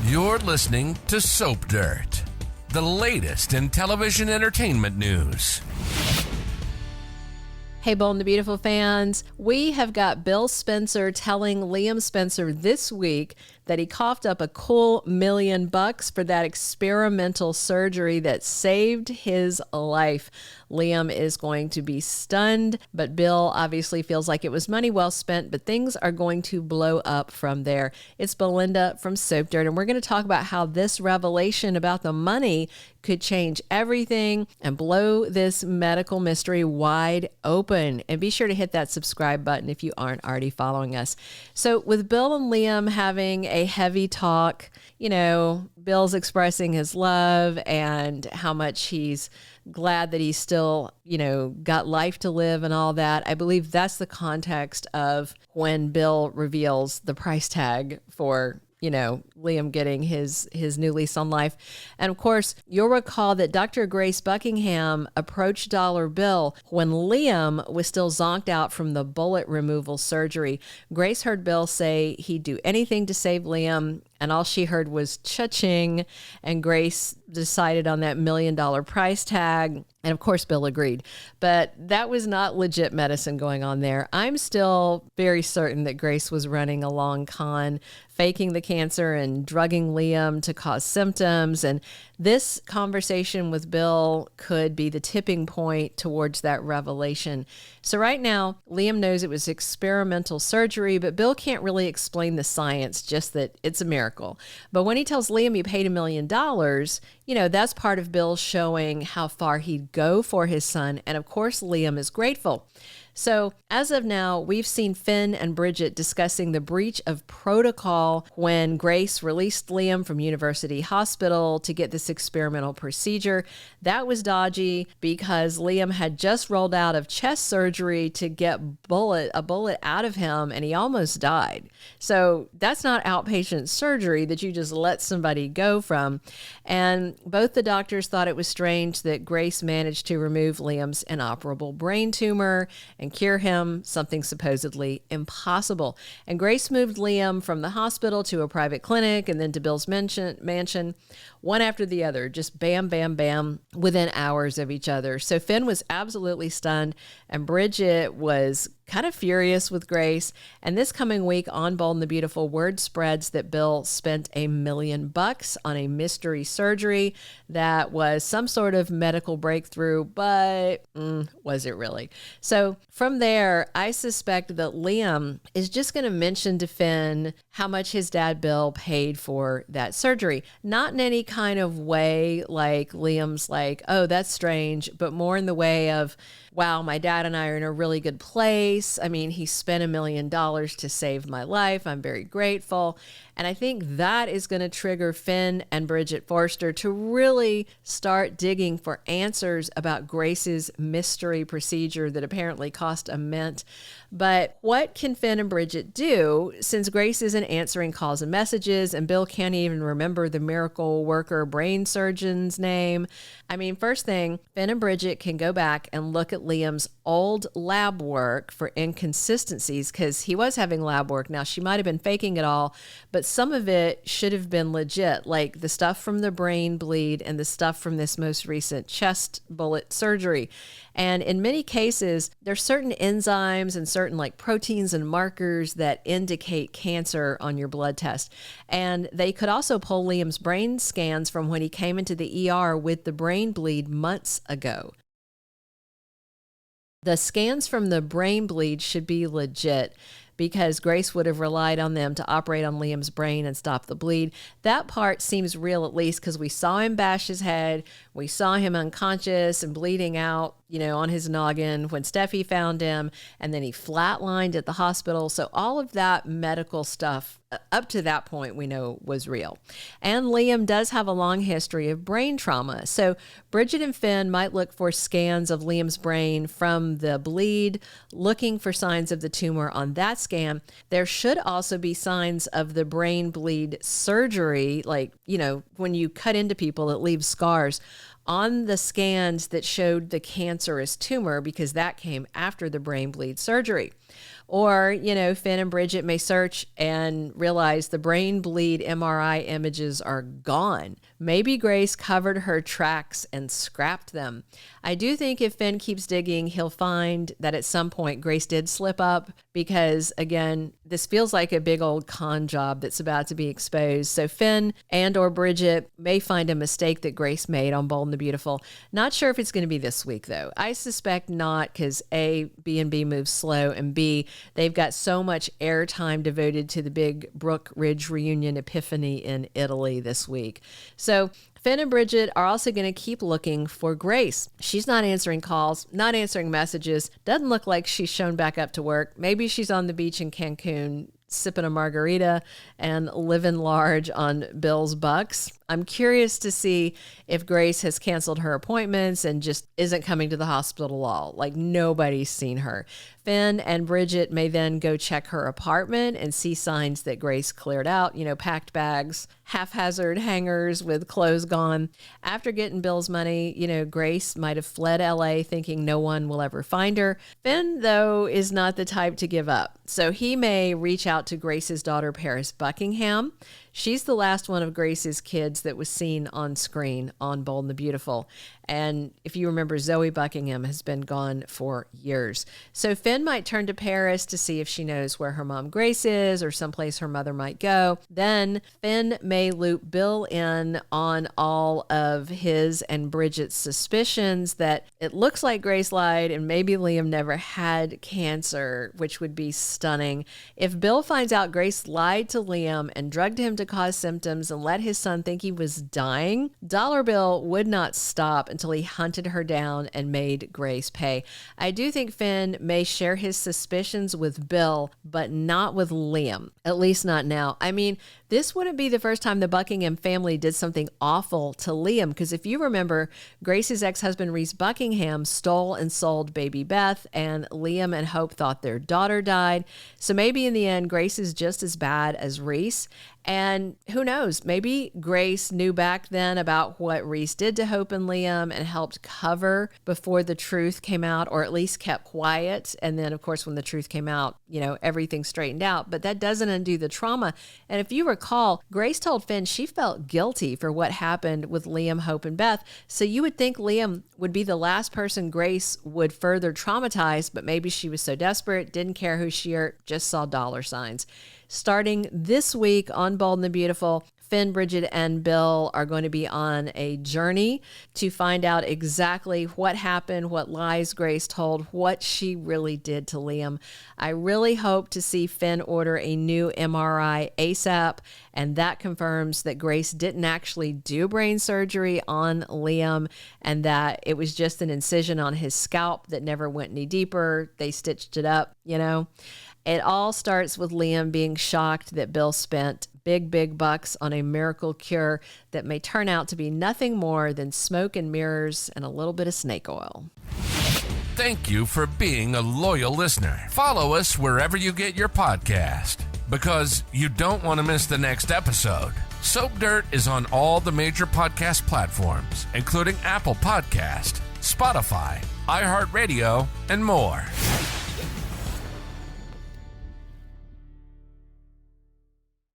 You're listening to Soap Dirt, the latest in television entertainment news. Hey, Bold and the Beautiful fans. We have got Bill Spencer telling Liam Spencer this week that he coughed up a cool $1 million for that experimental surgery that saved his life. Liam is going to be stunned, but Bill obviously feels like it was money well spent, but things are going to blow up from there. It's Belinda from Soap Dirt, and we're going to talk about how this revelation about the money could change everything and blow this medical mystery wide open. And be sure to hit that subscribe button if you aren't already following us. So with Bill and Liam having a heavy talk, you know, Bill's expressing his love and how much he's glad that he's still, you know, got life to live and all that. I believe that's the context of when Bill reveals the price tag for, you know, Liam getting his new lease on life. And of course, you'll recall that Dr. Grace Buckingham approached Dollar Bill when Liam was still zonked out from the bullet removal surgery. Grace heard Bill say he'd do anything to save Liam, and all she heard was cha-ching, and Grace decided on that $1 million price tag. And of course, Bill agreed. But that was not legit medicine going on there. I'm still very certain that Grace was running a long con, faking the cancer and drugging Liam to cause symptoms. And this conversation with Bill could be the tipping point towards that revelation. So right now, Liam knows it was experimental surgery, but Bill can't really explain the science, just that it's a miracle. But when he tells Liam he paid $1 million, you know, that's part of Bill showing how far he'd go for his son. And of course, Liam is grateful. So as of now, we've seen Finn and Bridget discussing the breach of protocol when Grace released Liam from University Hospital to get this experimental procedure. That was dodgy because Liam had just rolled out of chest surgery to get a bullet out of him, and he almost died. So that's not outpatient surgery that you just let somebody go from. And both the doctors thought it was strange that Grace managed to remove Liam's inoperable brain tumor and cure him, something supposedly impossible. And Grace moved Liam from the hospital to a private clinic and then to Bill's mansion, one after the other, just bam, bam, bam, within hours of each other. So Finn was absolutely stunned, and Bridget was kind of furious with Grace. And this coming week on Bold and the Beautiful, word spreads that Bill spent $1 million on a mystery surgery that was some sort of medical breakthrough, but was it really? So from there, I suspect that Liam is just going to mention to Finn how much his dad Bill paid for that surgery. Not in any kind of way like Liam's like, oh, that's strange, but more in the way of, wow, my dad and I are in a really good place. I mean, he spent $1 million to save my life. I'm very grateful. And I think that is going to trigger Finn and Bridget Forrester to really start digging for answers about Grace's mystery procedure that apparently cost a mint. But what can Finn and Bridget do since Grace isn't answering calls and messages and Bill can't even remember the miracle worker brain surgeon's name? I mean, first thing, Finn and Bridget can go back and look at Liam's old lab work for inconsistencies because he was having lab work. Now, she might have been faking it all, but some of it should have been legit, like the stuff from the brain bleed and the stuff from this most recent chest bullet surgery. And in many cases, there's certain enzymes and certain like proteins and markers that indicate cancer on your blood test. And they could also pull Liam's brain scans from when he came into the ER with the brain bleed months ago. The scans from the brain bleed should be legit because Grace would have relied on them to operate on Liam's brain and stop the bleed. That part seems real, at least, because we saw him bash his head. We saw him unconscious and bleeding out, you know, on his noggin when Steffi found him, and then he flatlined at the hospital. So all of that medical stuff up to that point we know was real. And Liam does have a long history of brain trauma. So Bridget and Finn might look for scans of Liam's brain from the bleed, looking for signs of the tumor on that scan. There should also be signs of the brain bleed surgery, like, you know, when you cut into people, it leaves scars on the scans that showed the cancerous tumor because that came after the brain bleed surgery. Or, Finn and Bridget may search and realize the brain bleed MRI images are gone. Maybe Grace covered her tracks and scrapped them. I do think if Finn keeps digging, he'll find that at some point Grace did slip up because, again, this feels like a big old con job that's about to be exposed. So Finn and or Bridget may find a mistake that Grace made on Bold and the Beautiful. Not sure if it's going to be this week, though. I suspect not because A, B&B moves slow, and B, they've got so much airtime devoted to the big Brook Ridge reunion epiphany in Italy this week. So Finn and Bridget are also going to keep looking for Grace. She's not answering calls, not answering messages, doesn't look like she's shown back up to work. Maybe she's on the beach in Cancun sipping a margarita and living large on Bill's bucks. I'm curious to see if Grace has canceled her appointments and just isn't coming to the hospital at all. Like nobody's seen her. Finn and Bridget may then go check her apartment and see signs that Grace cleared out, packed bags, haphazard hangers with clothes gone. After getting Bill's money, Grace might have fled LA thinking no one will ever find her. Finn, though, is not the type to give up. So he may reach out to Grace's daughter, Paris Buckingham. She's the last one of Grace's kids that was seen on screen on Bold and the Beautiful. And if you remember, Zoe Buckingham has been gone for years. So Finn might turn to Paris to see if she knows where her mom Grace is or someplace her mother might go. Then Finn may loop Bill in on all of his and Bridget's suspicions that it looks like Grace lied and maybe Liam never had cancer, which would be stunning. If Bill finds out Grace lied to Liam and drugged him to cause symptoms and let his son think he was dying, Dollar Bill would not stop until he hunted her down and made Grace pay. I do think Finn may share his suspicions with Bill, but not with Liam, at least not now. I mean, this wouldn't be the first time the Buckingham family did something awful to Liam, because if you remember, Grace's ex-husband Reese Buckingham stole and sold baby Beth, and Liam and Hope thought their daughter died. So maybe in the end, Grace is just as bad as Reese. And who knows, maybe Grace knew back then about what Reese did to Hope and Liam and helped cover before the truth came out, or at least kept quiet. And then, of course, when the truth came out, everything straightened out. But that doesn't undo the trauma. And if you recall, Grace told Finn she felt guilty for what happened with Liam, Hope, and Beth. So you would think Liam would be the last person Grace would further traumatize, but maybe she was so desperate, didn't care who she hurt, just saw dollar signs. Starting this week on Bold and the Beautiful, Finn, Bridget, and Bill are going to be on a journey to find out exactly what happened, what lies Grace told, what she really did to Liam. I really hope to see Finn order a new MRI ASAP, and that confirms that Grace didn't actually do brain surgery on Liam and that it was just an incision on his scalp that never went any deeper. They stitched it up, It all starts with Liam being shocked that Bill spent big bucks on a miracle cure that may turn out to be nothing more than smoke and mirrors and a little bit of snake oil. Thank you for being a loyal listener. Follow us wherever you get your podcast, because you don't want to miss the next episode. Soap Dirt is on all the major podcast platforms, including Apple Podcast, Spotify, iHeartRadio, and more.